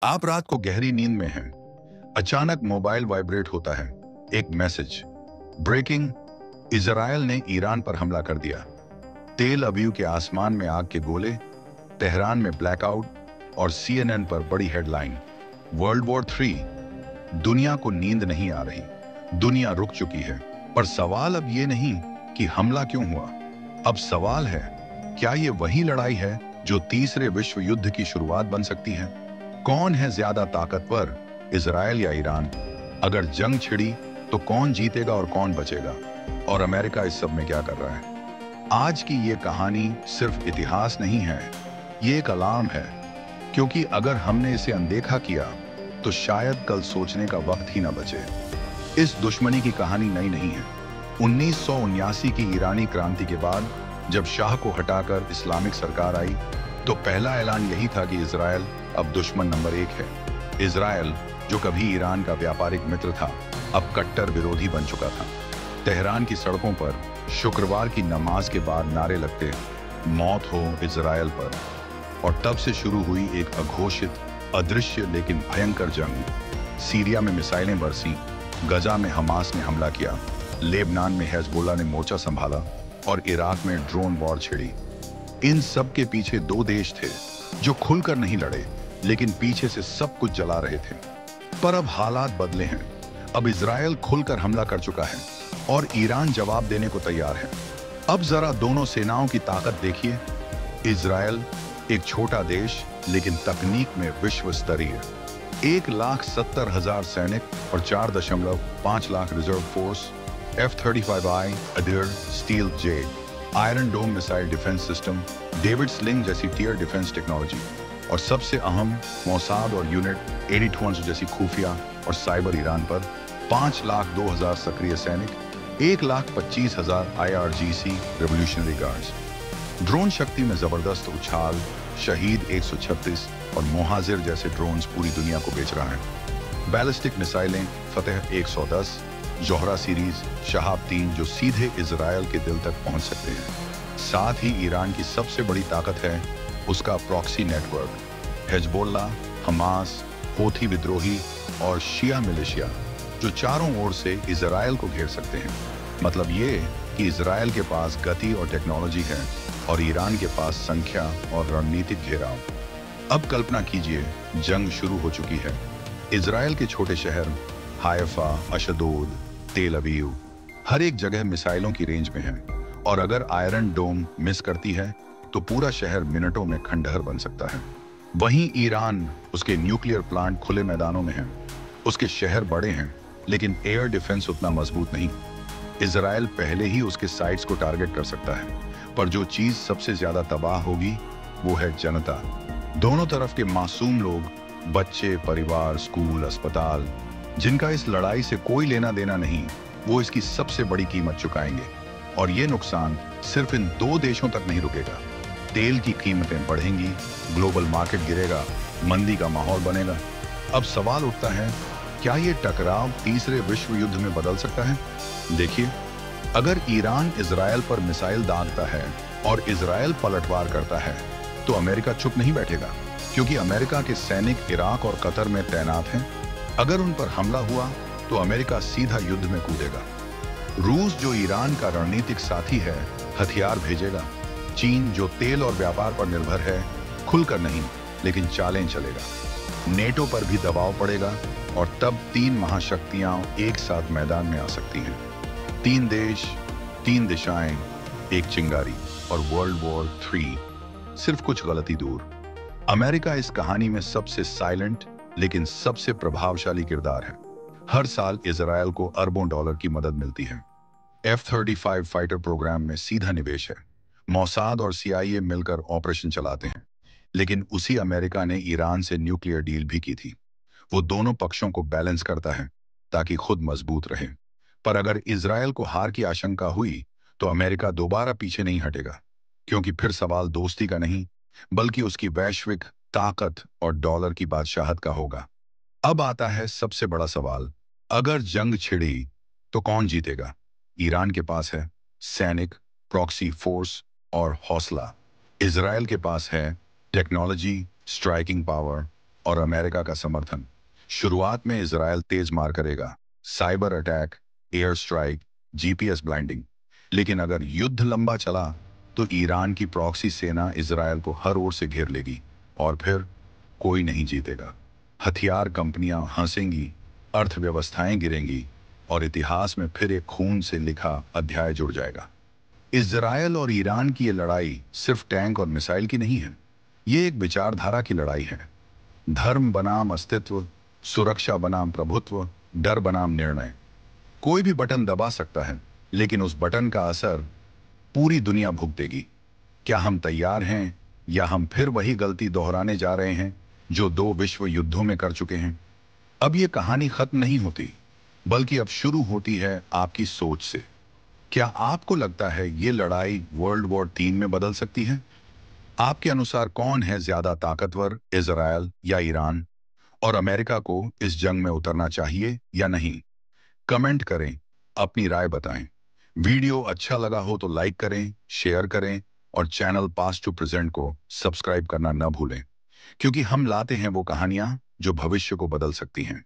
आप रात को गहरी नींद में हैं। अचानक मोबाइल वाइब्रेट होता है। एक मैसेज। ब्रेकिंग। इजराइल ने ईरान पर हमला कर दिया। तेल अवीव के आसमान में आग के गोले, तेहरान में ब्लैकआउट और सीएनएन पर बड़ी हेडलाइन। World war 3। दुनिया को नींद नहीं आ रही। दुनिया रुक चुकी है। पर सवाल अब ये नहीं कि हमला क्यों हुआ। अब सवाल है, क्या ये वही लड़ाई है जो तीसरे विश्व युद्ध की शुरुआत बन सकती है? कौन है ज्यादा ताकतवर, इजराइल या ईरान? अगर जंग छिड़ी तो कौन जीतेगा और कौन बचेगा? और अमेरिका इस सब में क्या कर रहा है? आज की ये कहानी सिर्फ इतिहास नहीं है, ये एक अलार्म है। क्योंकि अगर हमने इसे अनदेखा किया तो शायद कल सोचने का वक्त ही ना बचे। इस दुश्मनी की कहानी नई नहीं है। 1979 की ईरानी क्रांति के बाद जब शाह को हटाकर इस्लामिक सरकार आई, तो पहला ऐलान यही था कि इजराइल अब दुश्मन नंबर 1 है। इजराइल, जो कभी ईरान का व्यापारिक मित्र था, अब कट्टर विरोधी बन चुका था। तेहरान की सड़कों पर शुक्रवार की नमाज के बाद नारे लगते, मौत हो इजराइल पर। और तब से शुरू हुई एक अघोषित, अदृश्य लेकिन भयंकर जंग। सीरिया में मिसाइलें बरसी, गजा में हमास ने हमला किया, लेबनान में हिजबुल्लाह ने मोर्चा संभाला और इराक में ड्रोन वॉर छिड़ी। इन सब के पीछे दो देश थे जो खुलकर नहीं लड़े, लेकिन पीछे से सब कुछ जला रहे थे। पर अब हालात बदले हैं। अब इजराइल खुलकर हमला कर चुका है और ईरान जवाब देने को तैयार है। अब जरा दोनों सेनाओं की ताकत देखिए। इजराइल एक छोटा देश, लेकिन तकनीक में विश्व स्तरीय। 1,70,000 सैनिक और 4.5 lakh reserve force, F-35I Adir steel जेड, iron dome missile defence system, David sling जैसी टियर डिफेंस टेक्नोलॉजी, और सबसे अहम मोसाद और यूनिट 8200 जैसी खुफिया और साइबर। ईरान पर 5,02,000 सक्रिय सैनिक, 1,25,000 IRGC रेवोल्यूशनरी गार्ड्स। ड्रोन शक्ति में जबरदस्त उछाल, शहीद 136 और मोहाजिर जैसे ड्रोन्स पूरी दुनिया को बेच रहा है। बैलिस्टिक मिसाइलें फतेह 110, जोहरा सीरीज, शहाब 3 जो सीधे इजराइल के दिल तक पहुंच सकते हैं। साथ ही ईरान की सबसे बड़ी ताकत है उसका proxy network. Hezbollah, Hamas, Houthi विद्रोही और शिया मिलिशिया जो चारों ओर से इजराइल को घेर सकते हैं। मतलब ये कि इजराइल के पास गति और टेक्नोलॉजी है और ईरान के पास संख्या और रणनीतिक घेराव। अब कल्पना कीजिए, जंग शुरू हो चुकी है। इजराइल के छोटे शहर हाइफा, अशदोद, तेल अवीव, हर एक जगह मिसाइलों की रेंज में है। और अगर आयरन डोम मिस करती है तो पूरा शहर मिनटों में खंडहर बन सकता है। वहीं ईरान, उसके न्यूक्लियर प्लांट खुले मैदानों में हैं। उसके शहर बड़े हैं, लेकिन एयर डिफेंस उतना मजबूत नहीं। इजराइल पहले ही उसके साइट्स को टारगेट कर सकता है। पर जो चीज सबसे ज्यादा तबाह होगी वो है जनता। दोनों तरफ के मासूम लोग, बच्चे, परिवार, स्कूल, अस्पताल, जिनका इस लड़ाई से कोई लेना देना नहीं, वो इसकी सबसे बड़ी कीमत चुकाएंगे। और ये नुकसान सिर्फ इन दो देशों तक नहीं रुकेगा। तेल की कीमतें बढ़ेंगी, ग्लोबल मार्केट गिरेगा, मंदी का माहौल बनेगा। अब सवाल उठता है, क्या ये टकराव तीसरे विश्व युद्ध में बदल सकता है? देखिए, अगर ईरान इजराइल पर मिसाइल दागता है और इजराइल पलटवार करता है, तो अमेरिका चुप नहीं बैठेगा, क्योंकि अमेरिका के सैनिक इराक और कतर में तैनात हैं। अगर उन पर हमला हुआ तो अमेरिका सीधा युद्ध में कूदेगा। रूस, जो ईरान का रणनीतिक साथी है, हथियार भेजेगा। चीन, जो तेल और व्यापार पर निर्भर है, खुलकर नहीं लेकिन चालें चलेगा। नेटो पर भी दबाव पड़ेगा और तब 3 महाशक्तियां एक साथ मैदान में आ सकती हैं। 3 देश, 3 दिशाएं, एक चिंगारी, और वर्ल्ड वॉर 3 सिर्फ कुछ गलती दूर। अमेरिका इस कहानी में सबसे साइलेंट लेकिन सबसे प्रभावशाली किरदार है। हर साल इजराइल को अरबों डॉलर की मदद मिलती है। F-35 फाइटर प्रोग्राम में सीधा निवेश है। मोसाद और CIA मिलकर ऑपरेशन चलाते हैं। लेकिन उसी अमेरिका ने ईरान से न्यूक्लियर डील भी की थी। वो दोनों पक्षों को बैलेंस करता है ताकि खुद मजबूत रहे। पर अगर इजराइल को हार की आशंका हुई तो अमेरिका दोबारा पीछे नहीं हटेगा, क्योंकि फिर सवाल दोस्ती का नहीं, बल्कि उसकी वैश्विक ताकत और डॉलर की बादशाहत का होगा। अब आता है सबसे बड़ा सवाल, अगर जंग छिड़ी तो कौन जीतेगा? ईरान के पास है सैनिक, प्रॉक्सी फोर्स और हौसला। इजराइल के पास है टेक्नोलॉजी, स्ट्राइकिंग पावर और अमेरिका का समर्थन। शुरुआत में इजराइल तेज मार करेगा, cyber attack, air strike, GPS blinding. लेकिन अगर युद्ध लंबा चला तो ईरान की प्रॉक्सी सेना इजराइल को हर ओर से घेर लेगी और फिर कोई नहीं जीतेगा। हथियार कंपनियां हंसेंगी, अर्थव्यवस्थाएं गिरेंगी और इतिहास में फिर एक खून से लिखा अध्याय जुड़ जाएगा। इजराइल और ईरान की ये लड़ाई सिर्फ टैंक और मिसाइल की नहीं है, ये एक विचारधारा की लड़ाई है। धर्म बनाम अस्तित्व, सुरक्षा बनाम प्रभुत्व, डर बनाम निर्णय। कोई भी बटन दबा सकता है, लेकिन उस बटन का असर पूरी दुनिया भुगतेगी। क्या हम तैयार हैं या हम फिर वही गलती दोहराने जा रहे हैं जो दो विश्व युद्धों में कर चुके हैं? अब ये कहानी खत्म नहीं होती, बल्कि अब शुरू होती है आपकी सोच से। क्या आपको लगता है ये लड़ाई वर्ल्ड वॉर 3 में बदल सकती है? आपके अनुसार कौन है ज्यादा ताकतवर, इजराइल या ईरान? और अमेरिका को इस जंग में उतरना चाहिए या नहीं? कमेंट करें, अपनी राय बताएं। वीडियो अच्छा लगा हो तो लाइक करें, शेयर करें और चैनल पास्ट टू प्रेजेंट को सब्सक्राइब करना न भूलें, क्योंकि हम लाते हैं वो कहानियां जो भविष्य को बदल सकती हैं।